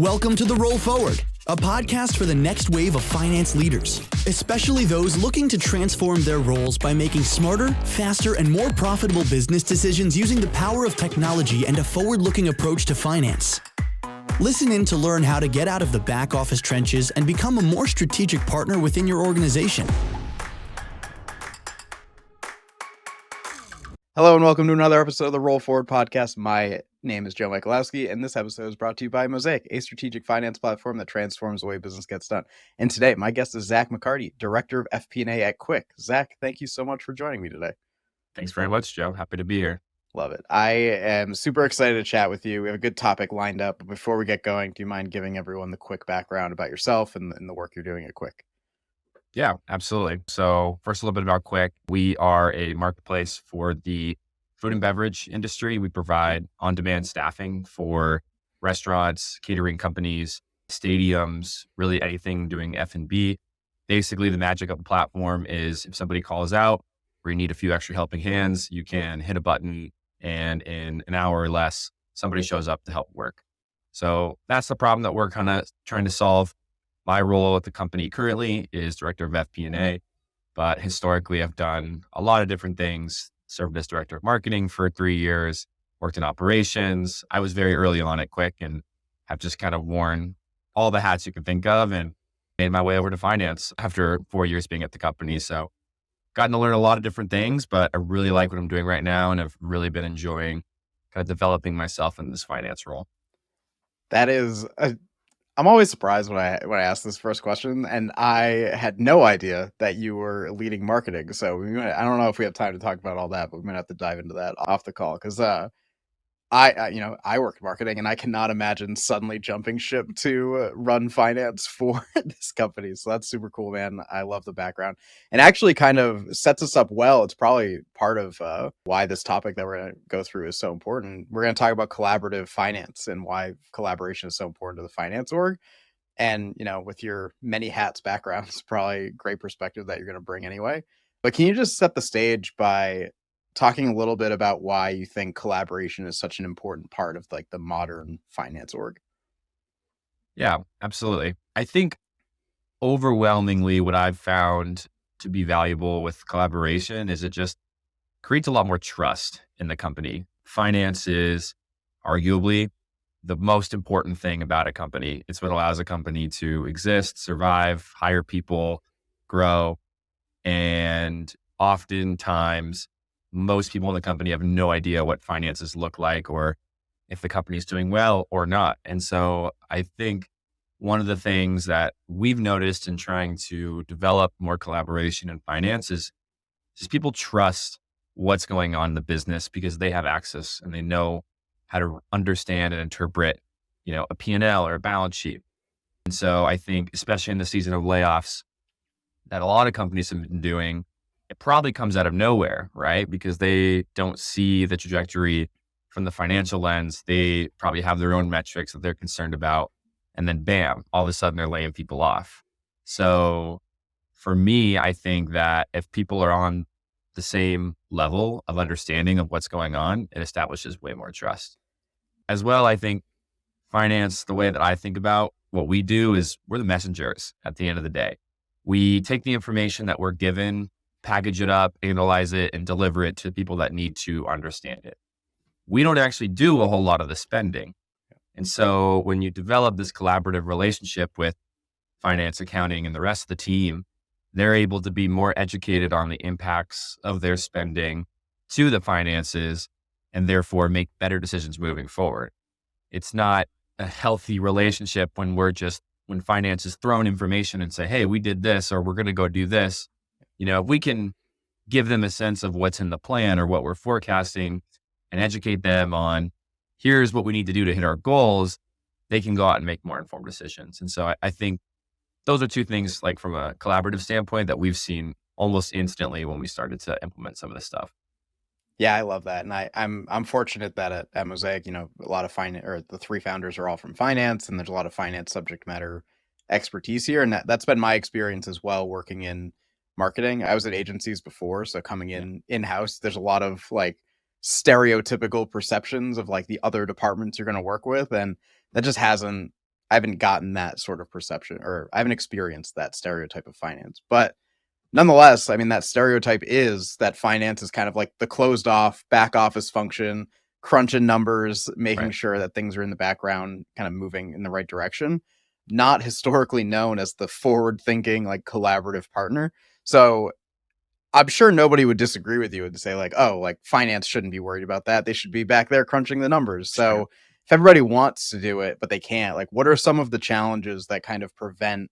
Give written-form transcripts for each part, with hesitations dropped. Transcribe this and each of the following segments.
Welcome to The Roll Forward, a podcast for the next wave of finance leaders, especially those looking to transform their roles by making smarter, faster, and more profitable business decisions using the power of technology and a forward-looking approach to finance. Listen in to learn how to get out of the back office trenches and become a more strategic partner within your organization. Hello and welcome to another episode of the Roll Forward podcast. My name is Joe Michalowski, and this episode is brought to you by Mosaic, a strategic finance platform that transforms the way business gets done. And today, my guest is Zack McCarty, Director of FP&A at Qwick. Zack, thank you so much for joining me today. Thanks very much, Joe. Happy to be here. Love it. I am super excited to chat with you. We have a good topic lined up. But before we get going, do you mind giving everyone the quick background about yourself and the work you're doing at Qwick? Yeah, absolutely. So first, a little bit about Qwick. We are a marketplace for the food and beverage industry. We provide on-demand staffing for restaurants, catering companies, stadiums, really anything doing F&B. Basically, the magic of the platform is if somebody calls out or you need a few extra helping hands, you can hit a button and in an hour or less, somebody shows up to help work. So that's the problem that we're kind of trying to solve. My role at the company currently is Director of FP&A, but historically I've done a lot of different things, served as Director of Marketing for 3 years, worked in operations. I was very early on at Qwick and have just kind of worn all the hats you can think of and made my way over to finance after 4 years being at the company. So gotten to learn a lot of different things, but I really like what I'm doing right now and I've really been enjoying kind of developing myself in this finance role. That is I'm always surprised when I ask this first question, and I had no idea that you were leading marketing. So I don't know if we have time to talk about all that, but we might have to dive into that off the call because I work in marketing, and I cannot imagine suddenly jumping ship to run finance for this company. So that's super cool, man. I love the background, and actually kind of sets us up well. It's probably part of why this topic that we're going to go through is so important. We're going to talk about collaborative finance and why collaboration is so important to the finance org. And with your many hats background, it's probably a great perspective that you're going to bring anyway. But can you just set the stage by talking a little bit about why you think collaboration is such an important part of like the modern finance org? Yeah, absolutely. I think overwhelmingly what I've found to be valuable with collaboration is it just creates a lot more trust in the company. Finance is arguably the most important thing about a company. It's what allows a company to exist, survive, hire people, grow. And oftentimes, most people in the company have no idea what finances look like or if the company is doing well or not. And so I think one of the things that we've noticed in trying to develop more collaboration in finance is just people trust what's going on in the business because they have access and they know how to understand and interpret, a P&L or a balance sheet. And so I think, especially in the season of layoffs that a lot of companies have been doing, it probably comes out of nowhere, right? Because they don't see the trajectory from the financial lens. They probably have their own metrics that they're concerned about. And then bam, all of a sudden they're laying people off. So for me, I think that if people are on the same level of understanding of what's going on, it establishes way more trust. As well, I think finance, the way that I think about what we do is we're the messengers at the end of the day. We take the information that we're given, package it up, analyze it, and deliver it to people that need to understand it. We don't actually do a whole lot of the spending. And so when you develop this collaborative relationship with finance, accounting, and the rest of the team, they're able to be more educated on the impacts of their spending to the finances and therefore make better decisions moving forward. It's not a healthy relationship when finance is thrown information and say, hey, we did this, or we're going to go do this. If we can give them a sense of what's in the plan or what we're forecasting and educate them on here's what we need to do to hit our goals, they can go out and make more informed decisions. And so I think those are two things, like from a collaborative standpoint, that we've seen almost instantly when we started to implement some of this stuff. Yeah, I love that. And I'm fortunate that at Mosaic, a lot of finance, or the three founders are all from finance, and there's a lot of finance subject matter expertise here. And that's been my experience as well, working in marketing. I was at agencies before, so coming in-house, there's a lot of like stereotypical perceptions of like the other departments you're going to work with, and that just hasn't I haven't gotten that sort of perception, or I haven't experienced that stereotype of finance. But nonetheless, I mean, that stereotype is that finance is kind of like the closed off back office function, crunching numbers, making Right. sure that things are in the background, kind of moving in the right direction, not historically known as the forward thinking, like collaborative partner. So I'm sure nobody would disagree with you and say like, oh, like finance shouldn't be worried about that. They should be back there crunching the numbers. Sure. So if everybody wants to do it, but they can't, like, what are some of the challenges that kind of prevent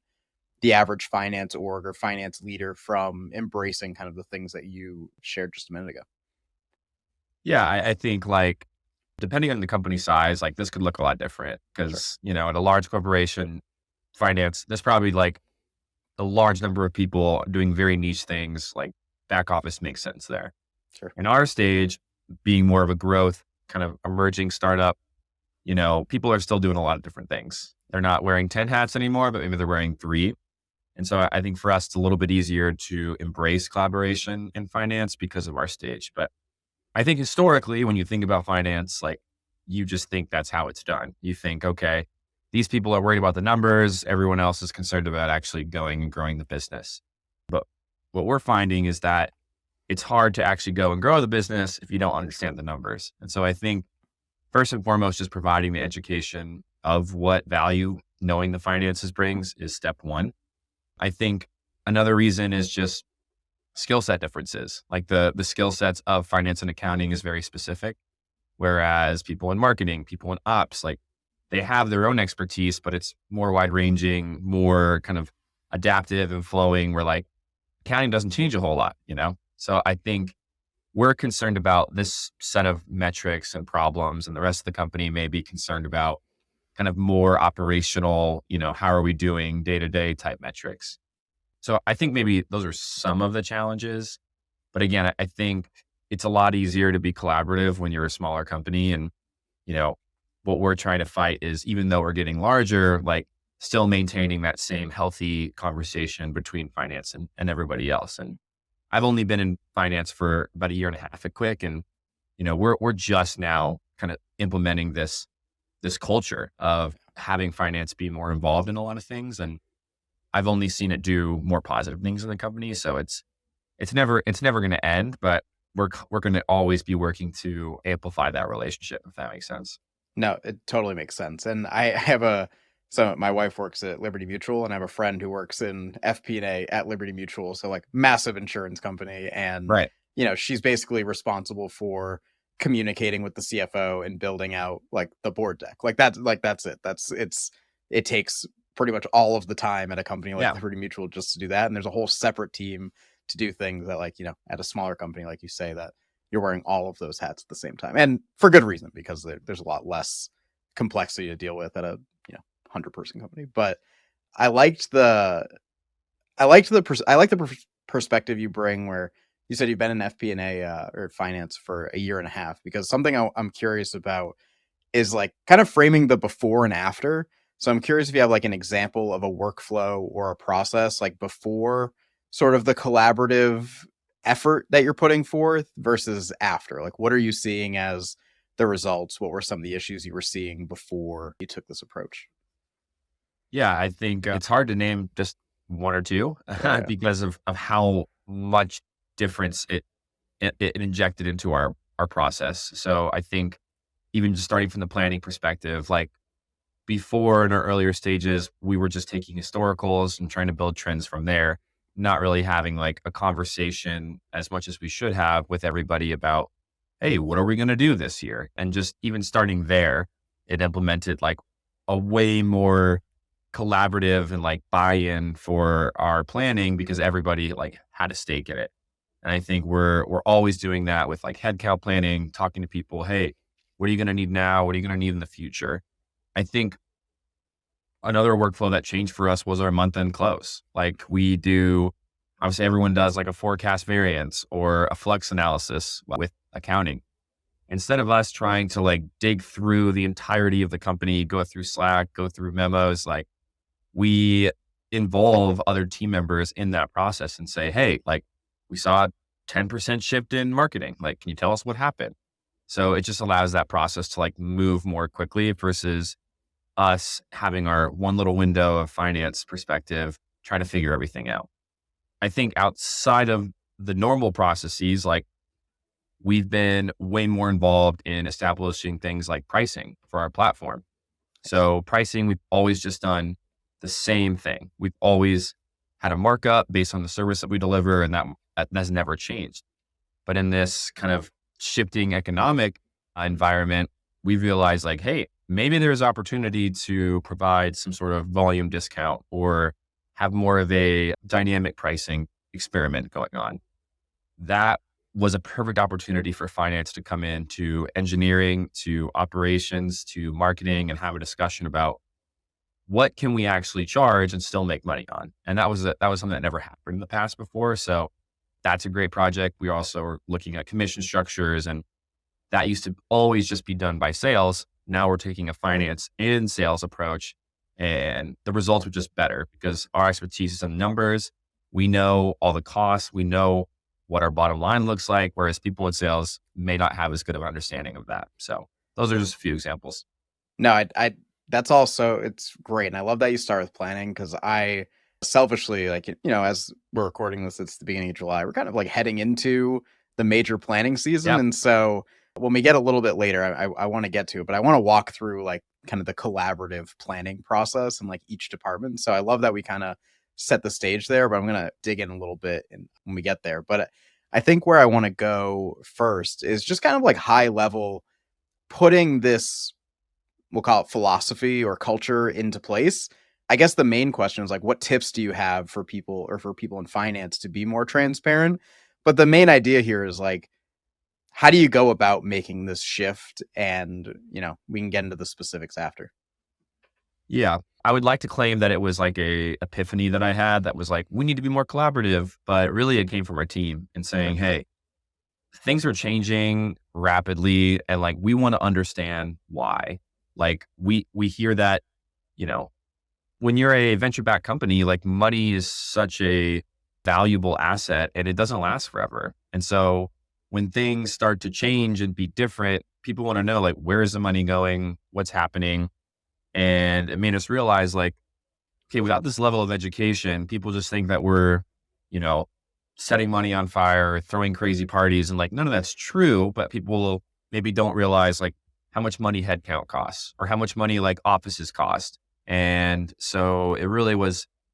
the average finance org or finance leader from embracing kind of the things that you shared just a minute ago? Yeah, I think like depending on the company size, like this could look a lot different Sure. because, at a large corporation, finance, there's probably like a large number of people doing very niche things, like back office makes sense there. Sure. In our stage, being more of a growth kind of emerging startup, people are still doing a lot of different things. They're not wearing 10 hats anymore, but maybe they're wearing 3. And so I think for us, it's a little bit easier to embrace collaboration in finance because of our stage. But I think historically, when you think about finance, like you just think that's how it's done. You think, okay, these people are worried about the numbers. Everyone else is concerned about actually going and growing the business. But what we're finding is that it's hard to actually go and grow the business if you don't understand the numbers. And so I think first and foremost, just providing the education of what value knowing the finances brings is step one. I think another reason is just skill set differences. Like the skill sets of finance and accounting is very specific, whereas people in marketing, people in ops, like they have their own expertise, but it's more wide ranging, more kind of adaptive and flowing, where like accounting doesn't change a whole lot. So I think we're concerned about this set of metrics and problems, and the rest of the company may be concerned about kind of more operational, how are we doing day-to-day type metrics. So I think maybe those are some of the challenges. But again, I think it's a lot easier to be collaborative when you're a smaller company. And, what we're trying to fight is, even though we're getting larger, like still maintaining that same healthy conversation between finance and everybody else. And I've only been in finance for about 1.5 years at Qwick. And, we're just now kind of implementing this culture of having finance be more involved in a lot of things. And I've only seen it do more positive things in the company. So it's never going to end, but we're going to always be working to amplify that relationship, if that makes sense. No, it totally makes sense. And I have so my wife works at Liberty Mutual, and I have a friend who works in FP&A at Liberty Mutual. So like massive insurance company. And, Right. she's basically responsible for communicating with the CFO and building out like the board deck. That's it. It takes pretty much all of the time at a company like Yeah. Liberty Mutual just to do that. And there's a whole separate team to do things that, like, at a smaller company, like you say, that you're wearing all of those hats at the same time, and for good reason, because there's a lot less complexity to deal with at a 100-person company. But I liked the perspective you bring, where you said you've been in FP&A or finance for 1.5 years, because something I'm curious about is like kind of framing the before and after. So I'm curious if you have like an example of a workflow or a process like before sort of the collaborative effort that you're putting forth versus after. Like, what are you seeing as the results? What were some of the issues you were seeing before you took this approach? Yeah. I think it's hard to name just one or two Yeah. because of how much difference it injected into our process. So I think even just starting from the planning perspective, like before in our earlier stages, we were just taking historicals and trying to build trends from there, not really having like a conversation as much as we should have with everybody about, hey, what are we going to do this year? And just even starting there, it implemented like a way more collaborative and like buy-in for our planning, because everybody like had a stake in it. And I think we're always doing that with like headcount planning, talking to people, hey, what are you going to need now? What are you going to need in the future? I think another workflow that changed for us was our month-end close. Like we do, obviously everyone does like a forecast variance or a flux analysis with accounting. Instead of us trying to like dig through the entirety of the company, go through Slack, go through memos, like we involve other team members in that process and say, hey, like we saw a 10% shift in marketing. Like, can you tell us what happened? So it just allows that process to like move more quickly versus us having our one little window of finance perspective, trying to figure everything out. I think outside of the normal processes, like we've been way more involved in establishing things like pricing for our platform. So pricing, we've always just done the same thing. We've always had a markup based on the service that we deliver, and that has never changed. But in this kind of shifting economic environment, we realized like, hey, maybe there's opportunity to provide some sort of volume discount or have more of a dynamic pricing experiment going on. That was a perfect opportunity for finance to come in, to engineering, to operations, to marketing, and have a discussion about what can we actually charge and still make money on. And that was something that never happened in the past before. So that's a great project. We also are looking at commission structures, and that used to always just be done by sales. Now we're taking a finance and sales approach, and the results are just better because our expertise is in numbers. We know all the costs. We know what our bottom line looks like, whereas people in sales may not have as good of an understanding of that. So those are just a few examples. No, I that's also, it's great. And I love that you start with planning, because I selfishly, like, as we're recording this, it's the beginning of July. We're kind of like heading into the major planning season. Yep. And so when we get a little bit later, I want to get to it, but I want to walk through like kind of the collaborative planning process in like each department. So I love that we kind of set the stage there, but I'm going to dig in a little bit when we get there. But I think where I want to go first is just kind of like high level, putting this, we'll call it philosophy or culture, into place. I guess the main question is like, what tips do you have for people in finance to be more transparent? But the main idea here is like, how do you go about making this shift? And, we can get into the specifics after. Yeah. I would like to claim that it was like a epiphany that I had that was like, we need to be more collaborative, but really it came from our team and saying, hey, things are changing rapidly, and like, we want to understand why. Like we hear that, when you're a venture-backed company, like money is such a valuable asset and it doesn't last forever. And so when things start to change and be different, people want to know, like, where is the money going? What's happening? And it made us realize, like, okay, without this level of education, people just think that we're, setting money on fire, throwing crazy parties, and like, none of that's true. But people maybe don't realize like how much money headcount costs or how much money like offices cost. And so it really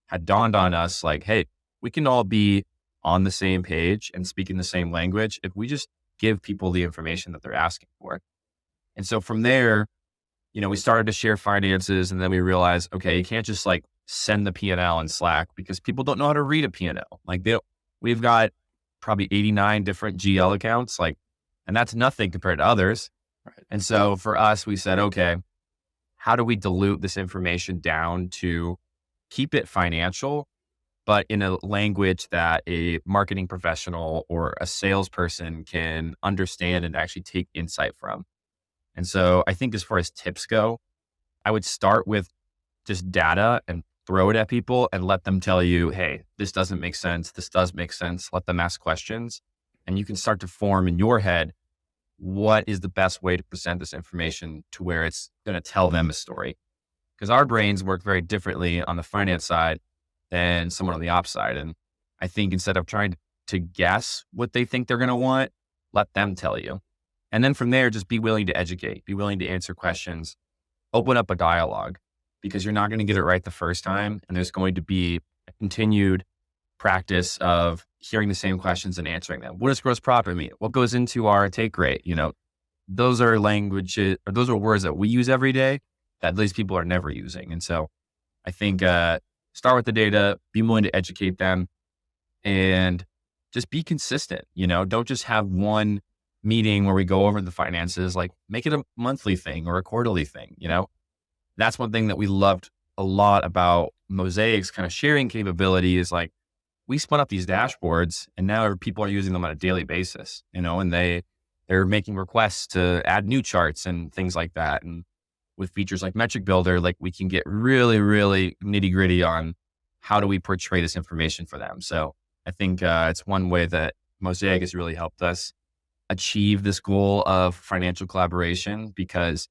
had dawned on us like, hey, we can all be on the same page and speaking the same language if we just give people the information that they're asking for. And so from there, we started to share finances, and then we realized, okay, you can't just like send the P&L in Slack because people don't know how to read a P&L. Like we've got probably 89 different GL accounts, like, and that's nothing compared to others. Right. And so for us, we said, okay, how do we dilute this information down to keep it financial, but in a language that a marketing professional or a salesperson can understand and actually take insight from? And so I think as far as tips go, I would start with just data and throw it at people and let them tell you, hey, this doesn't make sense. This does make sense. Let them ask questions. And you can start to form in your head, what is the best way to present this information to where it's going to tell them a story? Because our brains work very differently on the finance side than someone on the ops side. And I think instead of trying to guess what they think they're going to want, let them tell you. And then from there, just be willing to educate, be willing to answer questions, open up a dialogue, because you're not going to get it right the first time. And there's going to be a continued practice of hearing the same questions and answering them. What does gross profit mean? What goes into our take rate? Those are languages, or those are words that we use every day that these people are never using. And so I think start with the data, be willing to educate them, and just be consistent. Don't just have one meeting where we go over the finances, like make it a monthly thing or a quarterly thing. That's one thing that we loved a lot about Mosaic's kind of sharing capability is like, we spun up these dashboards and now people are using them on a daily basis, and they're making requests to add new charts and things like that. And with features like Metric Builder, like we can get really, really nitty gritty on how do we portray this information for them. So I think it's one way that Mosaic has really helped us achieve this goal of financial collaboration, because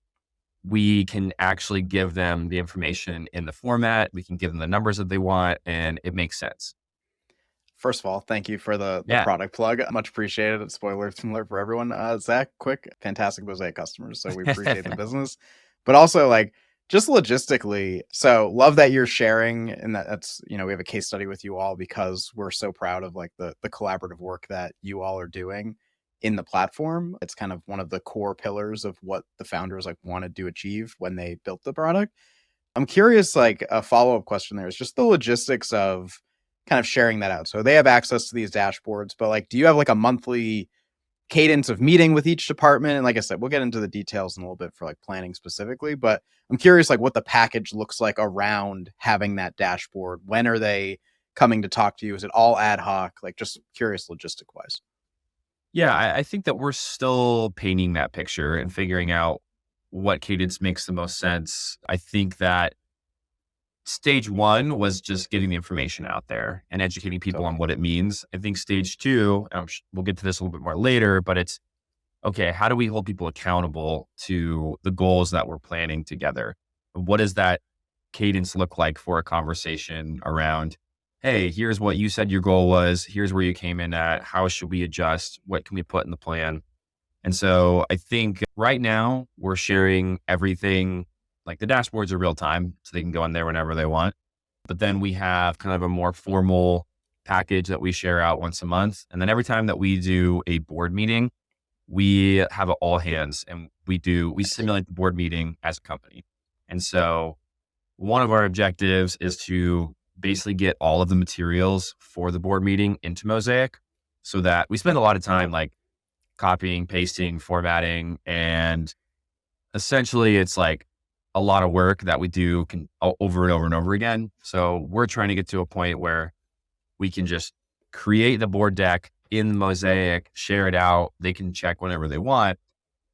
we can actually give them the information in the format. We can give them the numbers that they want, and it makes sense. First of all, thank you for the Yeah. product plug. Much appreciated. Spoiler alert for everyone. Zack, Qwick, fantastic Mosaic customers. So we appreciate the business. But also like just logistically, so love that you're sharing, and that's, we have a case study with you all because we're so proud of like the collaborative work that you all are doing in the platform. It's kind of one of the core pillars of what the founders like wanted to achieve when they built the product. I'm curious, like a follow-up question there is just the logistics of kind of sharing that out. So they have access to these dashboards, but like, do you have like a monthly cadence of meeting with each department? And like I said, we'll get into the details in a little bit for like planning specifically, but I'm curious like what the package looks like around having that dashboard. When are they coming to talk to you? Is it all ad hoc? Like just curious logistic wise. Yeah, I think that we're still painting that picture and figuring out what cadence makes the most sense. I think that stage one was just getting the information out there and educating people on what it means. I think stage two, we'll get to this a little bit more later, but it's okay, how do we hold people accountable to the goals that we're planning together? What does that cadence look like for a conversation around, hey, here's what you said your goal was, here's where you came in at, how should we adjust, what can we put in the plan? And so I think right now we're sharing everything, like the dashboards are real time, so they can go on there whenever they want. But then we have kind of a more formal package that we share out once a month. And then every time that we do a board meeting, we have an all hands and we simulate the board meeting as a company. And so one of our objectives is to basically get all of the materials for the board meeting into Mosaic so that we spend a lot of time like copying, pasting, formatting, and essentially it's like a lot of work that we do over and over and over again. So we're trying to get to a point where we can just create the board deck in Mosaic, share it out. They can check whenever they want,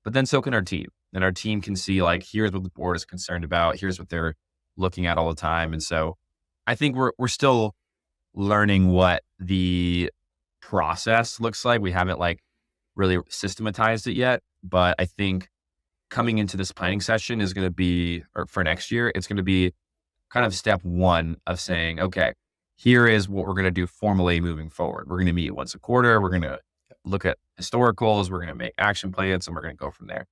but then so can our team. And our team can see like, here's what the board is concerned about. Here's what they're looking at all the time. And so I think we're still learning what the process looks like. We haven't like really systematized it yet, but I think coming into this planning session is going to be, or for next year, it's going to be kind of step one of saying, okay, here is what we're going to do formally moving forward. We're going to meet once a quarter. We're going to look at historicals. We're going to make action plans and we're going to go from there.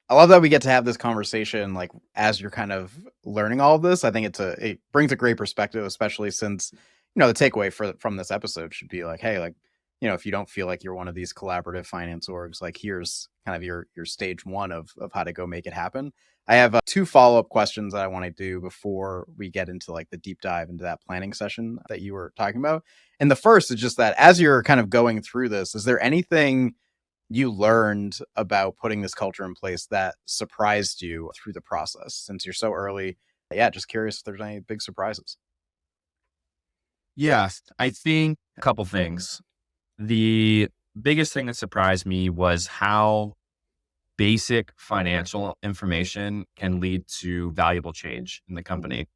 I love that we get to have this conversation like as you're kind of learning all of this. I think it brings a great perspective, especially since, the takeaway from this episode should be like, hey, like, if you don't feel like you're one of these collaborative finance orgs, like here's kind of your stage one of how to go make it happen. I have two follow-up questions that I want to do before we get into like the deep dive into that planning session that you were talking about. And the first is just that as you're kind of going through this, is there anything you learned about putting this culture in place that surprised you through the process since you're so early? Yeah, just curious if there's any big surprises. Yeah, I think a couple things. The biggest thing that surprised me was how basic financial information can lead to valuable change in the company.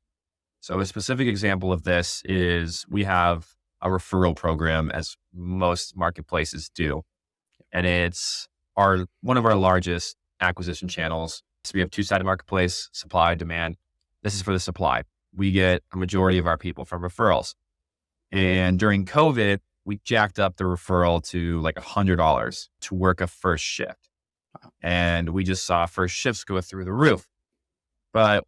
So a specific example of this is we have a referral program, as most marketplaces do. And it's one of our largest acquisition channels. So we have two-sided marketplace, supply, demand. This is for the supply. We get a majority of our people from referrals. And during COVID, we jacked up the referral to like $100 to work a first shift. And we just saw first shifts go through the roof. But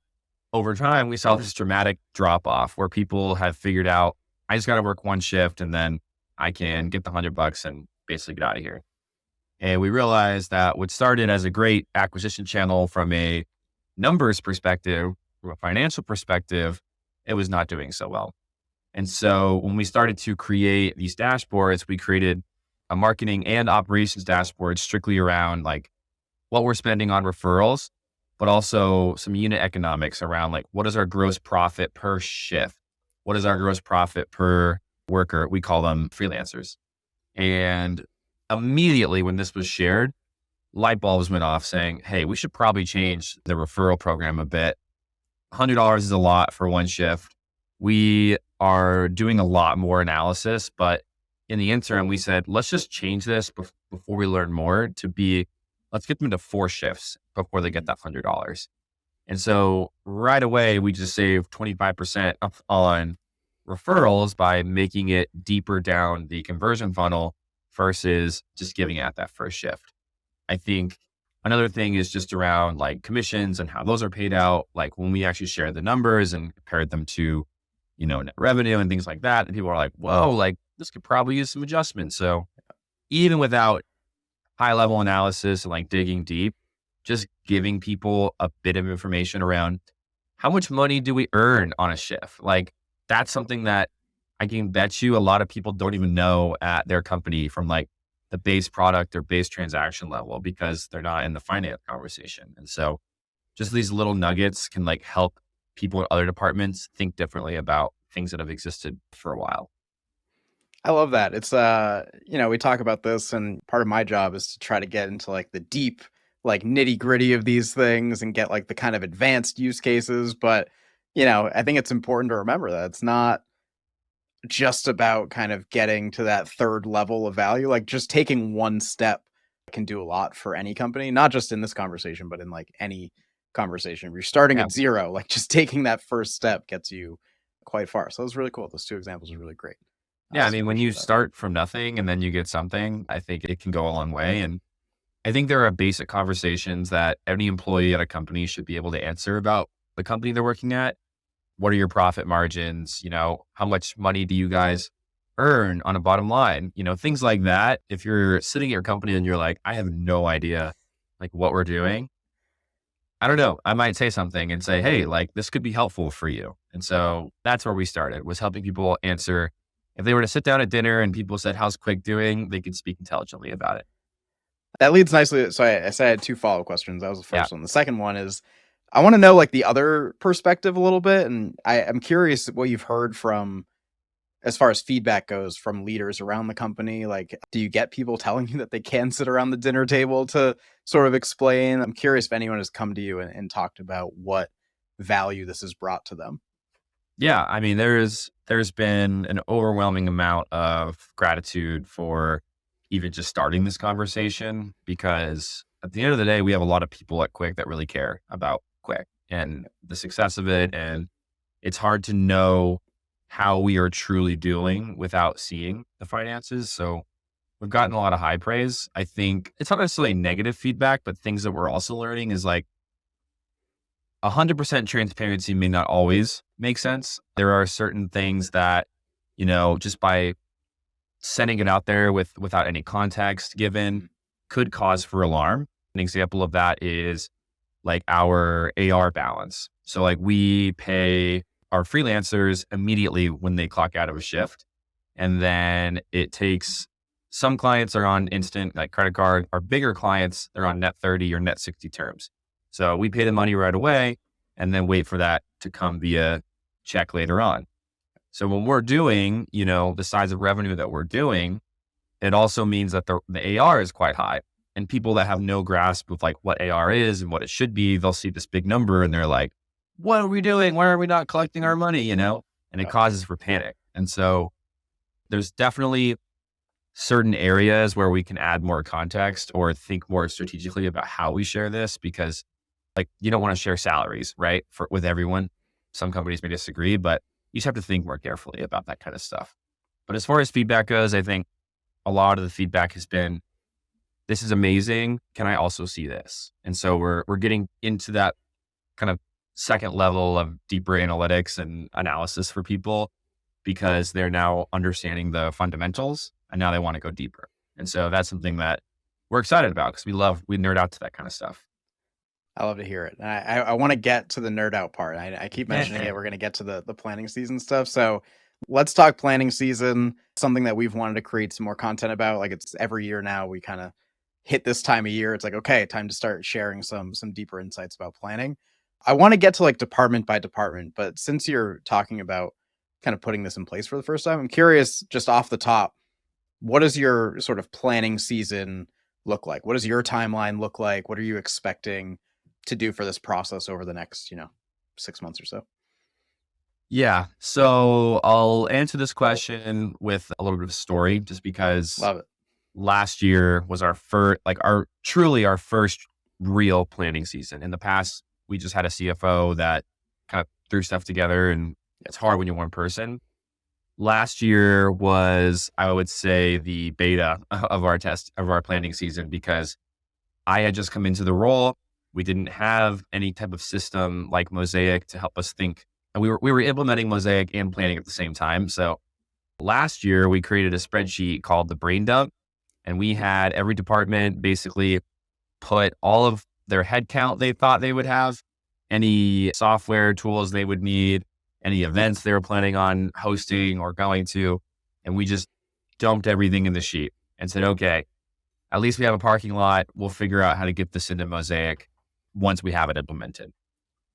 over time, we saw this dramatic drop off where people have figured out, I just got to work one shift and then I can get the $100 and basically get out of here. And we realized that what started as a great acquisition channel from a numbers perspective, from a financial perspective, it was not doing so well. And so when we started to create these dashboards, we created a marketing and operations dashboard strictly around like what we're spending on referrals, but also some unit economics around like what is our gross profit per shift? What is our gross profit per worker? We call them freelancers. And immediately when this was shared, light bulbs went off saying, hey, we should probably change the referral program a bit. $100 is a lot for one shift. We are doing a lot more analysis, but in the interim, we said, let's just change this before we learn more to be let's get them to 4 shifts before they get that $100. And so right away, we just saved 25% up on referrals by making it deeper down the conversion funnel versus just giving it at that first shift. I think another thing is just around like commissions and how those are paid out. Like when we actually shared the numbers and compared them to, net revenue and things like that, and people are like, whoa, like this could probably use some adjustments. So even without high level analysis and like digging deep, just giving people a bit of information around how much money do we earn on a shift? Like that's something that I can bet you a lot of people don't even know at their company from like the base product or base transaction level because they're not in the finance conversation. And so just these little nuggets can like help people in other departments think differently about things that have existed for a while. I love that. It's we talk about this, and part of my job is to try to get into like the deep, like nitty-gritty of these things and get like the kind of advanced use cases. But, I think it's important to remember that it's not just about kind of getting to that third level of value. Like just taking one step can do a lot for any company, not just in this conversation, but in like any conversation. If you're starting Yeah. at zero, like just taking that first step gets you quite far. So it was really cool. Those 2 examples are really great. Yeah. I So mean, when you appreciate that. start from nothing and then you get something, I think it can go a long way. And I think there are basic conversations that any employee at a company should be able to answer about the company they're working at. What are your profit margins? How much money do you guys earn on a bottom line? Things like that. If you're sitting at your company and you're like, I have no idea like what we're doing, I don't know. I might say something and say, hey, like this could be helpful for you. And so that's where we started, was helping people answer. If they were to sit down at dinner and people said, how's Qwick doing? They could speak intelligently about it. That leads nicely. So I said I had 2 follow-up questions. That was the Yeah. first one. The second one is I want to know like the other perspective a little bit. And I'm curious what you've heard from, as far as feedback goes, from leaders around the company. Like, do you get people telling you that they can sit around the dinner table to sort of explain? I'm curious if anyone has come to you and talked about what value this has brought to them. Yeah. I mean, there's been an overwhelming amount of gratitude for even just starting this conversation, because at the end of the day, we have a lot of people at Qwick that really care about Qwick and the success of it. And it's hard to know how we are truly doing without seeing the finances. So we've gotten a lot of high praise. I think it's not necessarily negative feedback, but things that we're also learning is like 100% transparency may not always make sense. There are certain things that, just by sending it out there without any context given could cause for alarm. An example of that is like our AR balance. So like we pay our freelancers immediately when they clock out of a shift. And then it takes, some clients are on instant, like credit card. Our bigger clients, they're on net 30 or net 60 terms. So we pay the money right away and then wait for that to come via check later on. So when we're doing, the size of revenue that we're doing, it also means that the AR is quite high. And people that have no grasp of like what AR is and what it should be, they'll see this big number and they're like, what are we doing? Why are we not collecting our money? And it causes for panic. And so there's definitely certain areas where we can add more context or think more strategically about how we share this, because like you don't want to share salaries, right? With everyone. Some companies may disagree, but you just have to think more carefully about that kind of stuff. But as far as feedback goes, I think a lot of the feedback has been, this is amazing. Can I also see this? And so we're getting into that kind of second level of deeper analytics and analysis for people, because they're now understanding the fundamentals and now they want to go deeper. And so that's something that we're excited about, because we nerd out to that kind of stuff. I love to hear it. And I want to get to the nerd out part. I keep mentioning it. We're going to get to the planning season stuff. So let's talk planning season, something that we've wanted to create some more content about. Like it's every year now, we kind of hit this time of year. It's like, okay, time to start sharing some deeper insights about planning. I want to get to like department by department, but since you're talking about kind of putting this in place for the first time, I'm curious, just off the top, what does your sort of planning season look like? What does your timeline look like? What are you expecting to do for this process over the next, 6 months or so? Yeah. So I'll answer this question with a little bit of a story, just because Love it. last year was our first, like our first real planning season. In the past, we just had a CFO that kind of threw stuff together, and it's hard when you're one person. Last year was, I would say, the beta of our planning season, because I had just come into the role. We didn't have any type of system like Mosaic to help us think. And we were implementing Mosaic and planning at the same time. So last year we created a spreadsheet called the Brain Dump, and we had every department basically put all of their headcount they thought they would have, any software tools they would need, any events they were planning on hosting or going to. And we just dumped everything in the sheet and said, okay, at least we have a parking lot. We'll figure out how to get this into Mosaic once we have it implemented.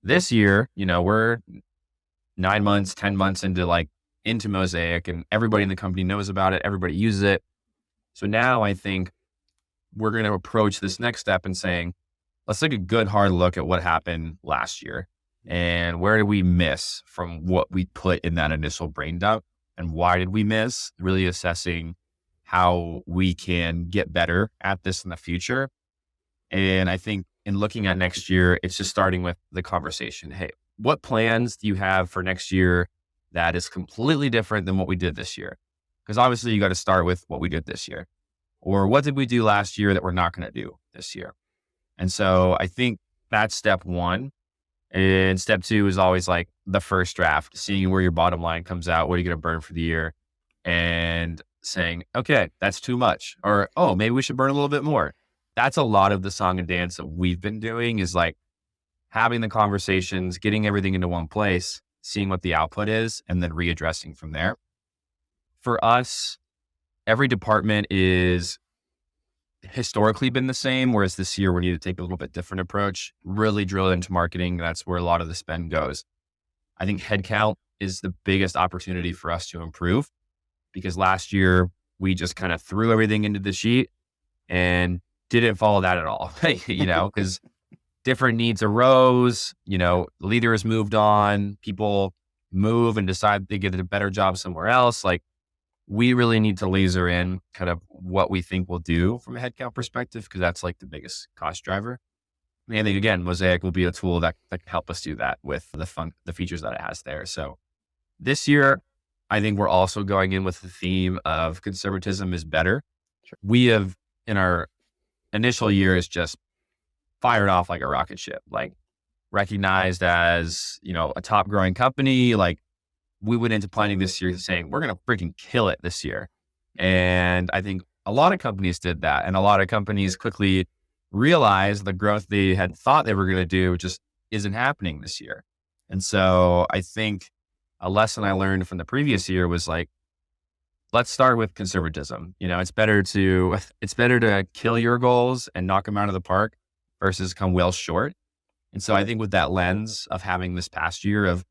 This year, we're 9 months, 10 months into Mosaic, and everybody in the company knows about it. Everybody uses it. So now I think we're going to approach this next step and saying, let's take a good hard look at what happened last year and where did we miss from what we put in that initial brain dump, and why did we miss, really assessing how we can get better at this in the future. And I think in looking at next year, it's just starting with the conversation. Hey, what plans do you have for next year that is completely different than what we did this year? Because obviously you got to start with what we did this year, or what did we do last year that we're not going to do this year? And so I think that's step one. And step two is always like the first draft, seeing where your bottom line comes out. What are you going to burn for the year? And saying, okay, that's too much. Or, oh, maybe we should burn a little bit more. That's a lot of the song and dance that we've been doing, is like having the conversations, getting everything into one place, seeing what the output is, and then readdressing from there. For us, every department is historically been the same, whereas this year we need to take a little bit different approach, really drill into marketing. That's where a lot of the spend goes. I think headcount is the biggest opportunity for us to improve, because last year we just kind of threw everything into the sheet and didn't follow that at all, because different needs arose, leaders moved on, people move and decide they get a better job somewhere else. Like, we really need to laser in kind of what we think we'll do from a headcount perspective, because that's like the biggest cost driver. And I think, again, Mosaic will be a tool that can help us do that with the features that it has there. So this year, I think we're also going in with the theme of conservatism is better. Sure. We have, in our initial years, just fired off like a rocket ship, like recognized as, a top growing company. Like, we went into planning this year saying, we're going to freaking kill it this year. And I think a lot of companies did that. And a lot of companies quickly realized the growth they had thought they were going to do just isn't happening this year. And so I think a lesson I learned from the previous year was like, let's start with conservatism. It's better to kill your goals and knock them out of the park versus come well short. And so I think with that lens of having this past year of,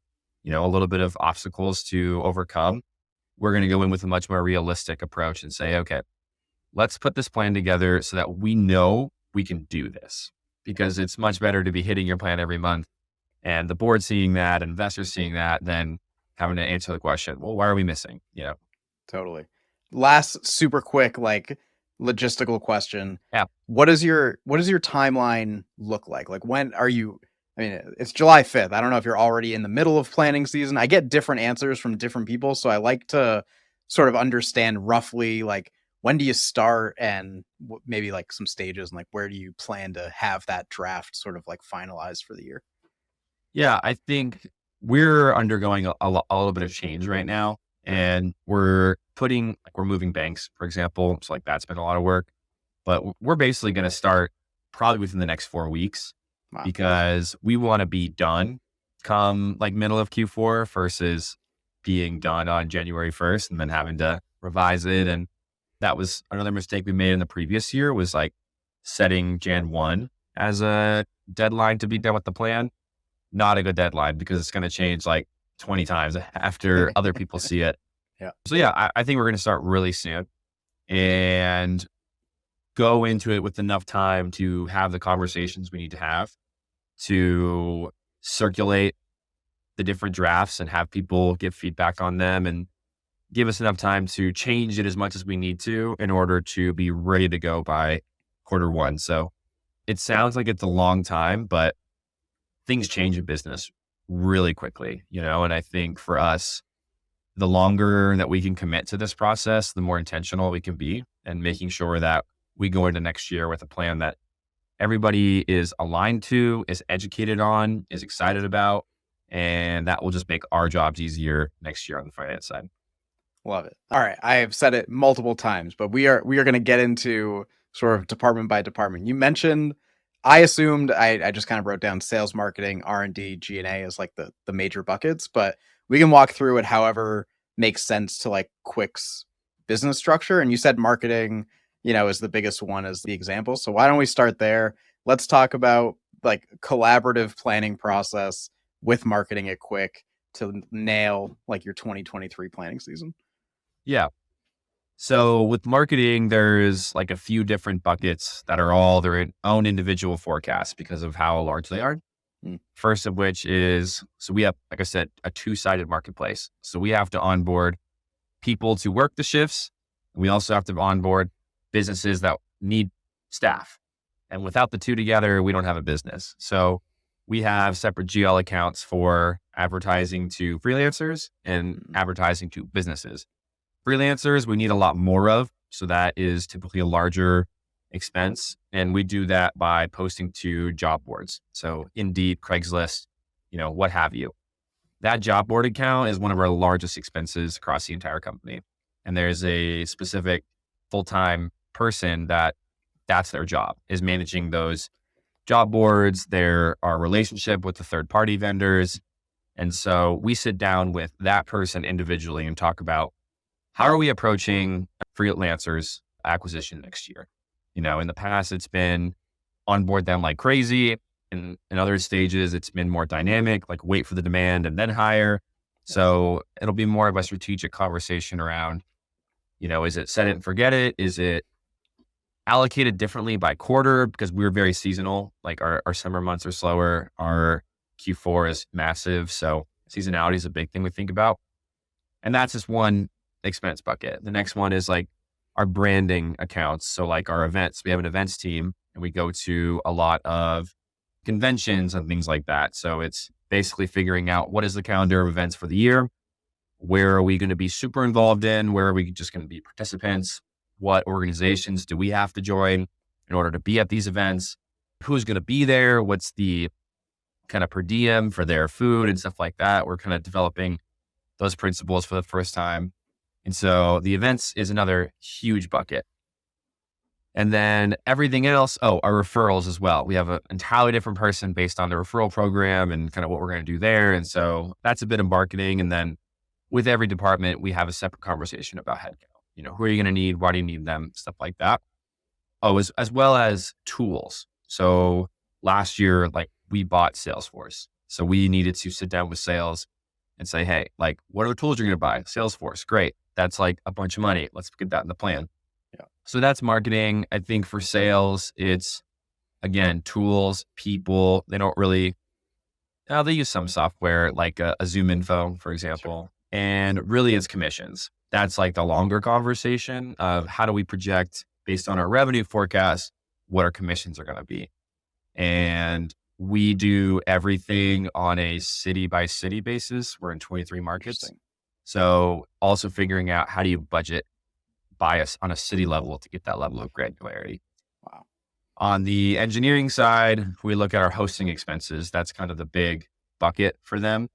a little bit of obstacles to overcome, we're going to go in with a much more realistic approach and say, okay, let's put this plan together so that we know we can do this, because it's much better to be hitting your plan every month and the board seeing that, investors seeing that, than having to answer the question, well, why are we missing? Totally. Last super quick, logistical question. Yeah. What does your timeline look like? Like, when are you, it's July 5th. I don't know if you're already in the middle of planning season. I get different answers from different people. So I like to sort of understand roughly, like, when do you start, and maybe like some stages, and like, where do you plan to have that draft sort of like finalized for the year? Yeah, I think we're undergoing a little bit of change right now, and we're moving banks, for example. So like, that's been a lot of work, but we're basically going to start probably within the next 4 weeks. Wow. Because we want to be done come like middle of Q4 versus being done on January 1st and then having to revise it. And that was another mistake we made in the previous year, was like setting Jan 1 as a deadline to be done with the plan. Not a good deadline, because it's going to change like 20 times after other people see it. Yeah. So yeah, I think we're going to start really soon and go into it with enough time to have the conversations we need to have, to circulate the different drafts and have people give feedback on them, and give us enough time to change it as much as we need to in order to be ready to go by Q1. So it sounds like it's a long time, but things change in business really quickly, and I think for us, the longer that we can commit to this process, the more intentional we can be, and making sure that we go into next year with a plan that everybody is aligned to, is educated on, is excited about, and that will just make our jobs easier next year on the finance side. Love it. All right. I have said it multiple times, but we are going to get into sort of department by department. You mentioned, I assumed, I just kind of wrote down sales, marketing, R&D, G&A as like the major buckets, but we can walk through it however makes sense to like Qwick's business structure. And you said marketing, is the biggest one as the example. So why don't we start there? Let's talk about like collaborative planning process with marketing at Qwick to nail like your 2023 planning season. Yeah. So with marketing, there's like a few different buckets that are all their own individual forecasts because of how large they are. First of which is, so we have, like I said, a two-sided marketplace. So we have to onboard people to work the shifts. We also have to onboard businesses that need staff. And without the two together, we don't have a business. So we have separate GL accounts for advertising to freelancers and advertising to businesses. Freelancers, we need a lot more of. So that is typically a larger expense. And we do that by posting to job boards. So Indeed, Craigslist, what have you. That job board account is one of our largest expenses across the entire company. And there's a specific full-time person that's their job, is managing those job boards, our relationship with the third-party vendors. And so we sit down with that person individually and talk about how are we approaching freelancers acquisition next year? In the past, it's been onboard them like crazy. In other stages, it's been more dynamic, like wait for the demand and then hire. So it'll be more of a strategic conversation around, is it set it and forget it? Is it allocated differently by quarter? Because we're very seasonal, like our summer months are slower. Our Q4 is massive. So seasonality is a big thing we think about. And that's just one expense bucket. The next one is like our branding accounts. So like our events, we have an events team and we go to a lot of conventions and things like that. So it's basically figuring out what is the calendar of events for the year? Where are we going to be super involved in? Where are we just going to be participants? What organizations do we have to join in order to be at these events? Who's going to be there? What's the kind of per diem for their food and stuff like that? We're kind of developing those principles for the first time. And so the events is another huge bucket. And then everything else, our referrals as well. We have an entirely different person based on the referral program and kind of what we're going to do there. And so that's a bit of marketing. And then with every department, we have a separate conversation about headcount. Who are you going to need? Why do you need them? Stuff like that. As well as tools. So last year, like we bought Salesforce. So we needed to sit down with sales and say, hey, like what are the tools you're going to buy? Salesforce, great. That's like a bunch of money. Let's get that in the plan. Yeah. So that's marketing. I think for sales, it's again, tools, people. They don't really, they use some software like a Zoom Info, for example. Sure. And really it's commissions. That's like the longer conversation of how do we project based on our revenue forecast, what our commissions are going to be. And we do everything on a city by city basis. We're in 23 markets. So also figuring out how do you budget bias on a city level to get that level of granularity. Wow. On the engineering side, we look at our hosting expenses. That's kind of the big bucket for them.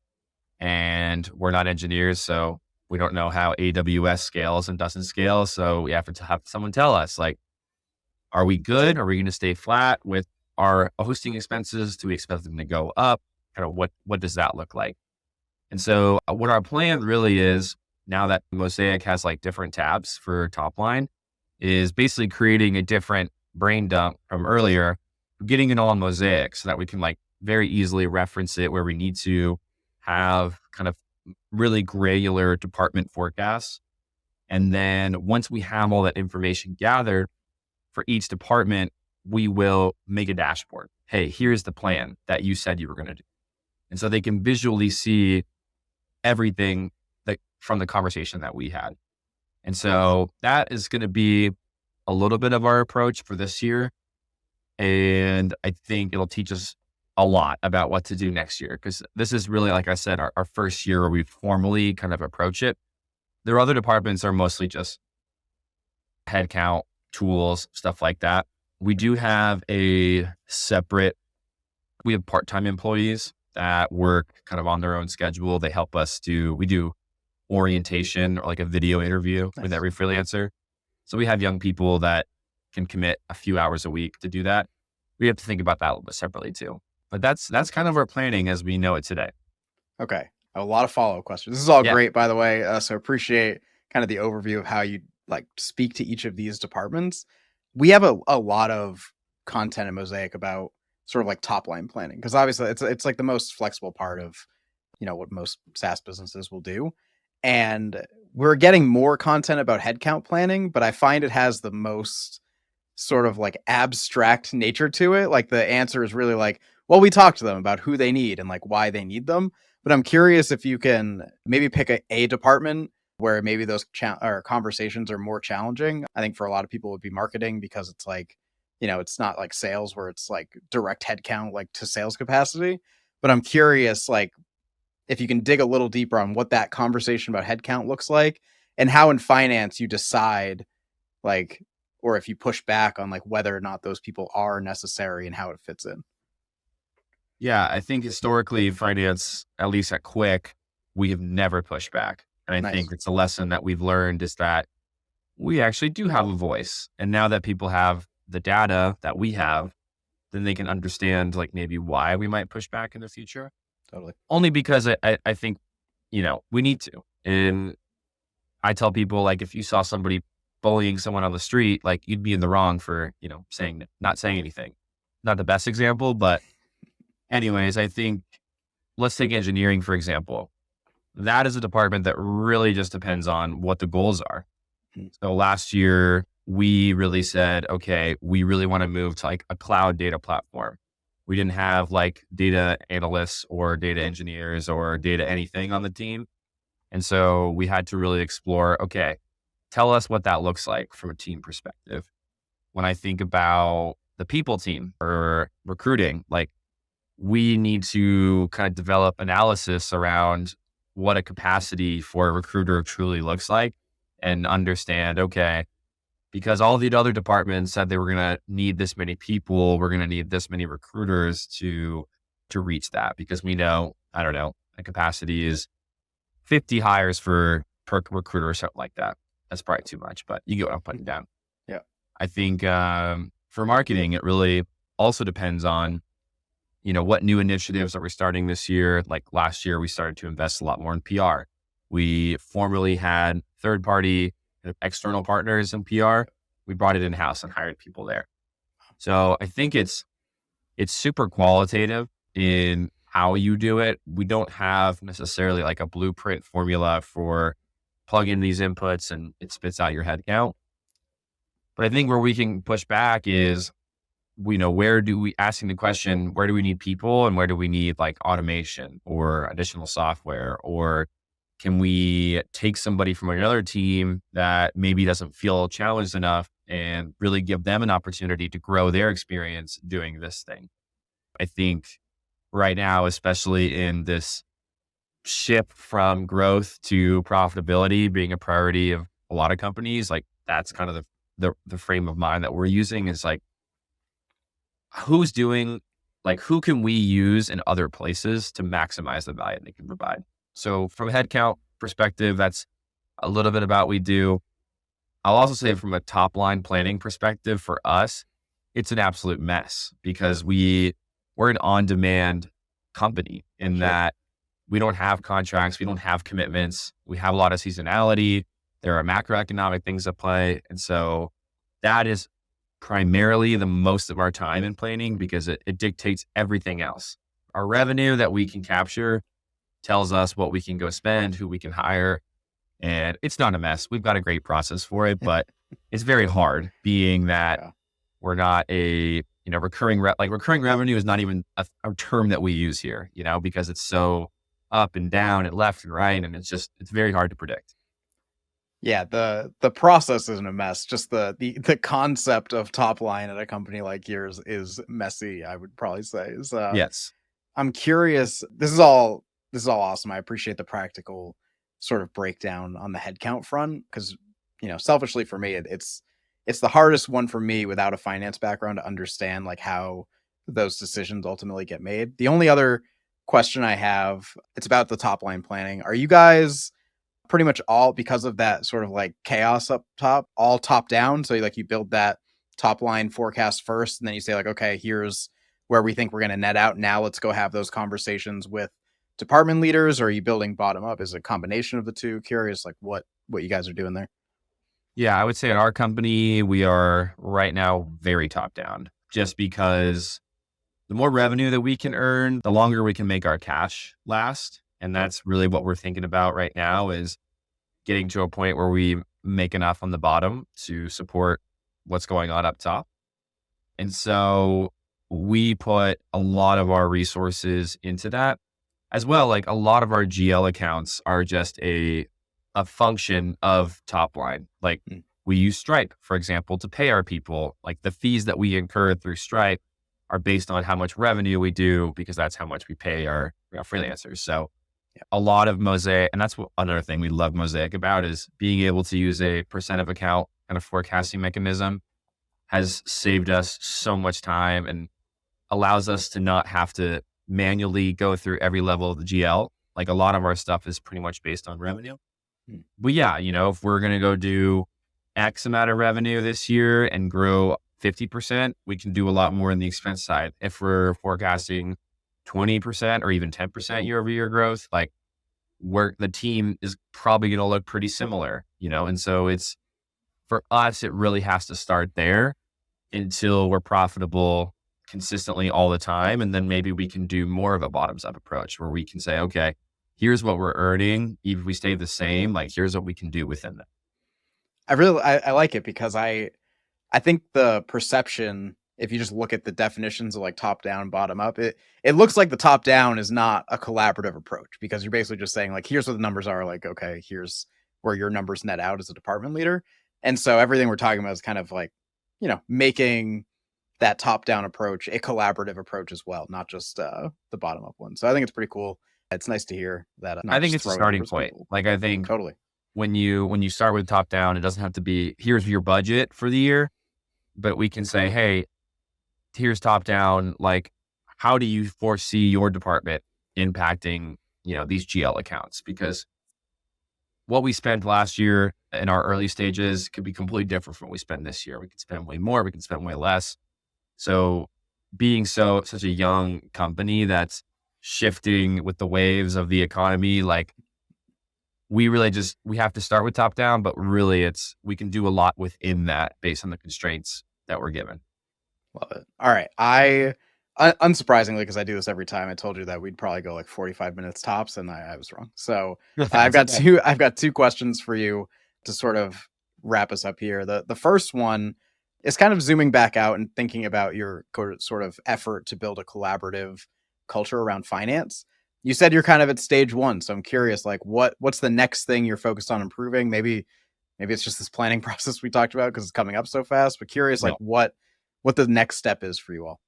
And we're not engineers, so we don't know how AWS scales and doesn't scale. So we have to have someone tell us, like, are we good? Are we going to stay flat with our hosting expenses? Do we expect them to go up? Kind of what does that look like? And so what our plan really is, now that Mosaic has like different tabs for top line, is basically creating a different brain dump from earlier, getting it all on Mosaic so that we can like very easily reference it where we need to, have kind of really granular department forecasts. And then once we have all that information gathered for each department, we will make a dashboard. Hey, here's the plan that you said you were going to do. And so they can visually see everything from the conversation that we had. And so that is going to be a little bit of our approach for this year. And I think it'll teach us a lot about what to do next year, because this is really, like I said, our first year where we formally kind of approach it. Their other departments are mostly just headcount, tools, stuff like that. We do have we have part-time employees that work kind of on their own schedule. They help us we do orientation or like a video interview with every freelancer. So we have young people that can commit a few hours a week to do that. We have to think about that a little bit separately too. But that's kind of our planning as we know it today. Okay. A lot of follow-up questions. This is all Yeah. great, by the way. So appreciate kind of the overview of how you like speak to each of these departments. We have a lot of content in Mosaic about sort of like top line planning, because obviously it's like the most flexible part of, what most SaaS businesses will do. And we're getting more content about headcount planning, but I find it has the most sort of like abstract nature to it. Like the answer is really like, well, we talked to them about who they need and like why they need them. But I'm curious if you can maybe pick a department where maybe those conversations are more challenging. I think for a lot of people it would be marketing, because it's like, it's not like sales where it's like direct headcount, like to sales capacity. But I'm curious, like, if you can dig a little deeper on what that conversation about headcount looks like, and how in finance you decide, like, or if you push back on like whether or not those people are necessary and how it fits in. Yeah, I think historically finance, at least at Qwick, we have never pushed back. And I think it's a lesson that we've learned is that we actually do have a voice. And now that people have the data that we have, then they can understand like maybe why we might push back in the future. Totally. Only because I think, we need to. And I tell people, like, if you saw somebody bullying someone on the street, like you'd be in the wrong for, not saying anything. Not the best example, but anyways, I think let's take engineering, for example. That is a department that really just depends on what the goals are. So last year we really said, okay, we really want to move to like a cloud data platform. We didn't have like data analysts or data engineers or data anything on the team. And so we had to really explore, okay, tell us what that looks like from a team perspective. When I think about the people team or recruiting, like we need to kind of develop analysis around what a capacity for a recruiter truly looks like and understand, okay, because all the other departments said they were going to need this many people, we're going to need this many recruiters to reach that, because we know, I don't know, a capacity is 50 hires per recruiter or something like that. That's probably too much, but you get what I'm putting down. Yeah. I think for marketing, it really also depends on, what new initiatives are we starting this year? Like last year, we started to invest a lot more in PR. We formerly had third-party external partners in PR. We brought it in-house and hired people there. So I think it's super qualitative in how you do it. We don't have necessarily like a blueprint formula for plug in these inputs and it spits out your head count. But I think where we can push back is, asking the question, where do we need people and where do we need like automation or additional software? Or can we take somebody from another team that maybe doesn't feel challenged enough and really give them an opportunity to grow their experience doing this thing? I think right now, especially in this shift from growth to profitability being a priority of a lot of companies, like that's kind of the frame of mind that we're using, is like, who can we use in other places to maximize the value they can provide? So from a headcount perspective, that's a little bit about what we do. I'll also say from a top line planning perspective for us, it's an absolute mess, because we're an on-demand company in that we don't have contracts, we don't have commitments, we have a lot of seasonality, there are macroeconomic things at play. And so that is primarily the most of our time in planning, because it dictates everything else. Our revenue that we can capture tells us what we can go spend, who we can hire. And it's not a mess. We've got a great process for it, but it's very hard, being that we're not a, recurring revenue is not even a term that we use here, because it's so up and down and left and right. And it's very hard to predict. Yeah, the process isn't a mess. Just the concept of top line at a company like yours is messy, I would probably say. Yes. I'm curious. This is all awesome. I appreciate the practical sort of breakdown on the headcount front because selfishly for me, it's the hardest one for me without a finance background to understand like how those decisions ultimately get made. The only other question I have, it's about the top line planning. Are you guys pretty much all, because of that sort of like chaos up top, all top down? So like you build that top line forecast first, and then you say like, okay, here's where we think we're going to net out. Now let's go have those conversations with department leaders. Or are you building bottom up? Is it a combination of the two? Curious like what you guys are doing there. Yeah, I would say at our company, we are right now very top down, just because the more revenue that we can earn, the longer we can make our cash last. And that's really what we're thinking about right now, is getting to a point where we make enough on the bottom to support what's going on up top. And so we put a lot of our resources into that as well. Like a lot of our GL accounts are just a function of top line. Like we use Stripe, for example, to pay our people. Like the fees that we incur through Stripe are based on how much revenue we do, because that's how much we pay our freelancers. So a lot of Mosaic, and that's another thing we love Mosaic about, is being able to use a percent of account kind of forecasting mechanism has saved us so much time and allows us to not have to manually go through every level of the GL. Like a lot of our stuff is pretty much based on revenue. But yeah, if we're going to go do X amount of revenue this year and grow 50%, we can do a lot more in the expense side. If we're forecasting 20% or even 10% year over year growth, like the team is probably going to look pretty similar, And so for us, it really has to start there until we're profitable consistently all the time. And then maybe we can do more of a bottoms up approach where we can say, okay, here's what we're earning. Even if we stay the same, like here's what we can do within that. I like it because I think the perception, if you just look at the definitions of like top down, bottom up, it looks like the top down is not a collaborative approach, because you're basically just saying like, here's what the numbers are, like, okay, here's where your numbers net out as a department leader. And so everything we're talking about is kind of like, making that top down approach a collaborative approach as well, not just the bottom up one. So I think it's pretty cool. It's nice to hear that. I think it's a starting point. Like I think totally. When you start with top down, it doesn't have to be, here's your budget for the year, but we can say, hey, here's top down. Like, how do you foresee your department impacting, these GL accounts? Because what we spent last year in our early stages could be completely different from what we spend this year. We can spend way more, we can spend way less. So being such a young company that's shifting with the waves of the economy, like we have to start with top down, but really we can do a lot within that based on the constraints that we're given. Love it. All right. Unsurprisingly, because I do this every time, I told you that we'd probably go like 45 minutes tops, and I was wrong. So I've got two questions for you to sort of wrap us up here. The first one is kind of zooming back out and thinking about your sort of effort to build a collaborative culture around finance. You said you're kind of at stage one, so I'm curious, like what's the next thing you're focused on improving? Maybe it's just this planning process we talked about because it's coming up so fast. But curious, like what the next step is for you all.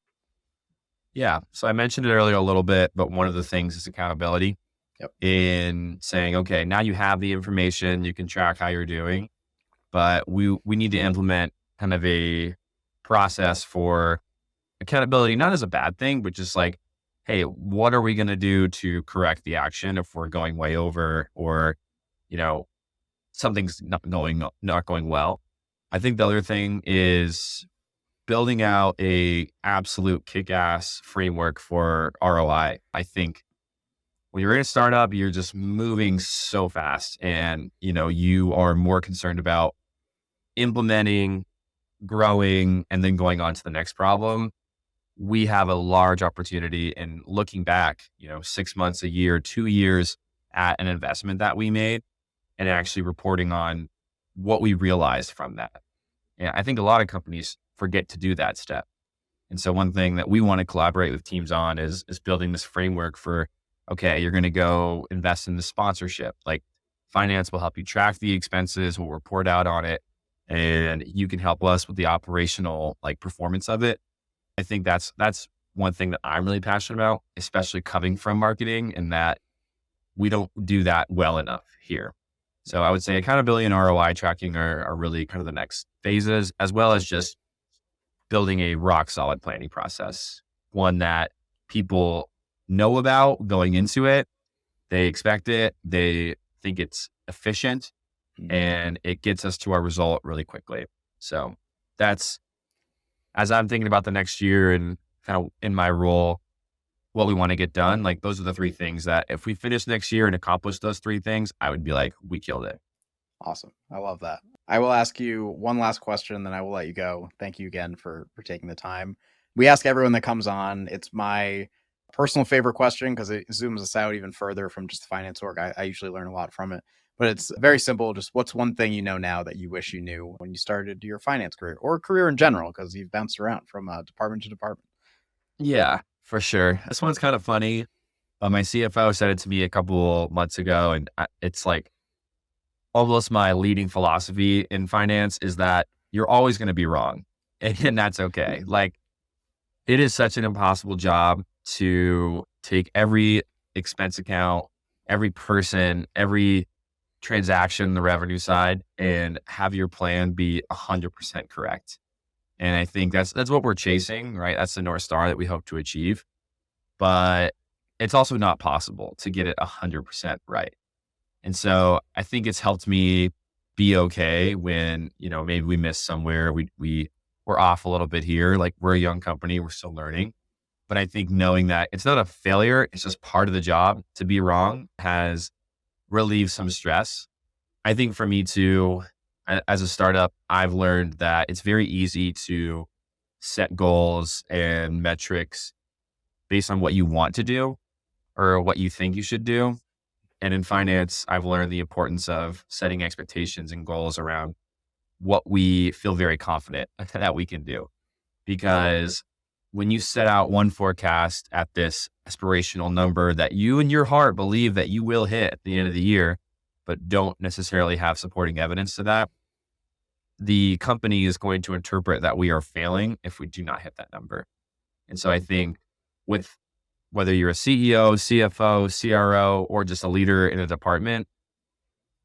Yeah. So I mentioned it earlier a little bit, but one of the things is accountability. Yep. In saying, okay, now you have the information, you can track how you're doing, but we need to implement kind of a process for accountability, not as a bad thing, but just like, hey, what are we going to do to correct the action if we're going way over or, something's not going well. I think the other thing is building out a absolute kick-ass framework for ROI. I think when you're in a startup, you're just moving so fast and, you are more concerned about implementing, growing, and then going on to the next problem. We have a large opportunity in looking back, 6 months, a year, 2 years at an investment that we made and actually reporting on what we realized from that. And I think a lot of companies forget to do that step. And so one thing that we want to collaborate with teams on is building this framework for, okay, you're going to go invest in the sponsorship. Like finance will help you track the expenses, we'll report out on it, and you can help us with the operational like performance of it. I think that's one thing that I'm really passionate about, especially coming from marketing, and that we don't do that well enough here. So I would say accountability and ROI tracking are really kind of the next phases, as well as just building a rock solid planning process, one that people know about going into it. They expect it. They think it's efficient, and it gets us to our result really quickly. So that's, as I'm thinking about the next year and kind of in my role, what we want to get done, like those are the three things that if we finish next year and accomplish those three things, I would be like, we killed it. Awesome. I love that. I will ask you one last question, then I will let you go. Thank you again for taking the time. We ask everyone that comes on. It's my personal favorite question because it zooms us out even further from just the finance org. I usually learn a lot from it, but it's very simple. Just what's one thing you know now that you wish you knew when you started your finance career or career in general, because you've bounced around from department to department? Yeah, for sure. This one's kind of funny. My CFO said it to me a couple months ago, and it's like almost my leading philosophy in finance is that you're always going to be wrong, and that's okay. Like, it is such an impossible job to take every expense account, every person, every transaction, the revenue side, and have your plan be 100% correct. And I think that's what we're chasing, right? That's the North Star that we hope to achieve. But it's also not possible to get it 100% right. And so I think it's helped me be okay when, maybe we missed somewhere, we're off a little bit here. Like, we're a young company, we're still learning. But I think knowing that it's not a failure, it's just part of the job to be wrong has relieved some stress. I think for me too, as a startup, I've learned that it's very easy to set goals and metrics based on what you want to do or what you think you should do. And in finance, I've learned the importance of setting expectations and goals around what we feel very confident that we can do. Because when you set out one forecast at this aspirational number that you in your heart believe that you will hit at the end of the year, but don't necessarily have supporting evidence to that, the company is going to interpret that we are failing if we do not hit that number. And so I think with whether you're a CEO, CFO, CRO, or just a leader in a department,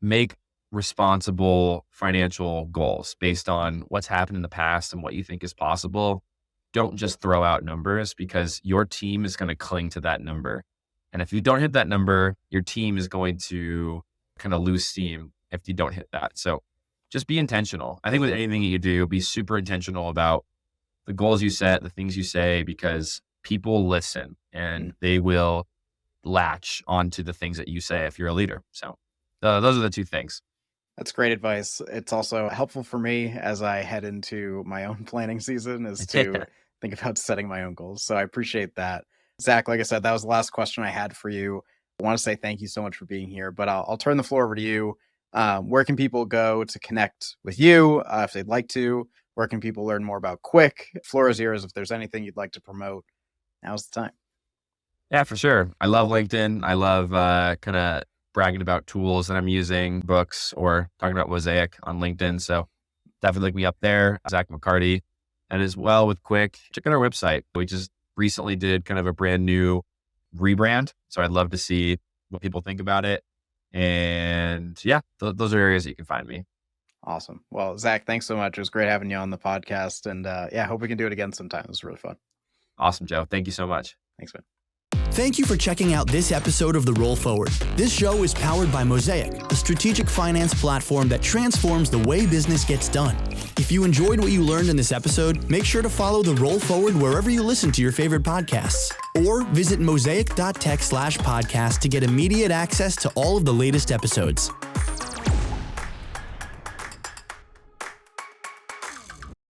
make responsible financial goals based on what's happened in the past and what you think is possible. Don't just throw out numbers, because your team is going to cling to that number. And if you don't hit that number, your team is going to kind of lose steam if you don't hit that. So just be intentional. I think with anything you do, be super intentional about the goals you set, the things you say, because people listen and they will latch onto the things that you say if you're a leader. So those are the two things. That's great advice. It's also helpful for me as I head into my own planning season, is to think about setting my own goals. So I appreciate that. Zach, like I said, that was the last question I had for you. I want to say thank you so much for being here, but I'll turn the floor over to you. Where can people go to connect with you if they'd like to? Where can people learn more about Qwick? Floor is yours if there's anything you'd like to promote. Now's the time. Yeah, for sure. I love LinkedIn. I love kind of bragging about tools that I'm using, books, or talking about Mosaic on LinkedIn. So definitely look me up there, Zack McCarty. And as well with Qwick, check out our website. We just recently did kind of a brand new rebrand. So I'd love to see what people think about it. And yeah, those are areas that you can find me. Awesome. Well, Zach, thanks so much. It was great having you on the podcast. And hope we can do it again sometime. It was really fun. Awesome, Joe. Thank you so much. Thanks, man. Thank you for checking out this episode of The Roll Forward. This show is powered by Mosaic, a strategic finance platform that transforms the way business gets done. If you enjoyed what you learned in this episode, make sure to follow The Roll Forward wherever you listen to your favorite podcasts. Or visit mosaic.tech/podcast to get immediate access to all of the latest episodes.